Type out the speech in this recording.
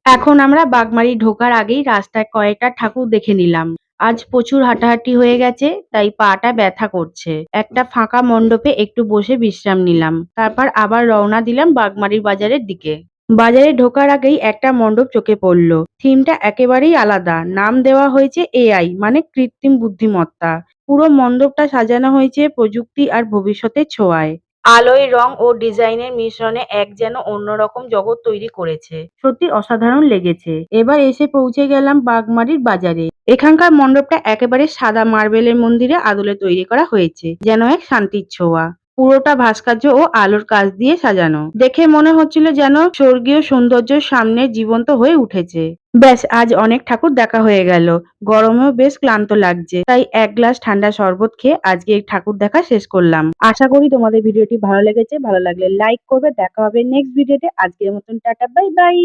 এখন আমরা বাগমারি ঢোকার আগেই রাস্তায় কয়েকটা ঠাকুর দেখে নিলাম। আজ প্রচুর হাঁটাহাঁটি হয়ে গেছে, তাই পাটা ব্যথা করছে। একটা ফাঁকা মণ্ডপে একটু বসে বিশ্রাম নিলাম। তারপর আবার রওনা দিলাম বাগমারীর বাজারের দিকে। বাজারে ঢোকার আগেই একটা মণ্ডপ চোখে পড়ল। থিমটা একেবারেই আলাদা। নাম দেওয়া হয়েছে এআই, মানে কৃত্রিম বুদ্ধিমত্তা। পুরো মণ্ডপটা সাজানো হয়েছে প্রযুক্তি আর ভবিষ্যতের ছোঁয়ায়। আলোয়, রং ও ডিজাইনের মিশ্রণে এক যেন অন্যরকম জগৎ তৈরি করেছে। সত্যি অসাধারণ লেগেছে। এবার এসে পৌঁছে গেলাম বাগমারীর বাজারে। এখানকার মণ্ডপটা একেবারে সাদা মার্বেলের মন্দিরে আদলে তৈরি করা হয়েছে, যেন এক শান্তির ছোঁয়া। পুরোটা ভাস্কর্য ও আলোর কাজ দিয়ে সাজানো। দেখে মনে হচ্ছিল যেন স্বর্গীয় সৌন্দর্যের সামনে জীবন্ত হয়ে উঠেছে। ব্যাস, আজ অনেক ঠাকুর দেখা হয়ে গেল। গরমেও বেশ ক্লান্ত লাগছে, তাই এক গ্লাস ঠান্ডা শরবত খেয়ে আজকে এই ঠাকুর দেখা শেষ করলাম। আশা করি তোমাদের ভিডিওটি ভালো লেগেছে। ভালো লাগলে লাইক করবে। দেখা হবে নেক্সট ভিডিওতে। আজকের মতন টাটা, বাই বাই।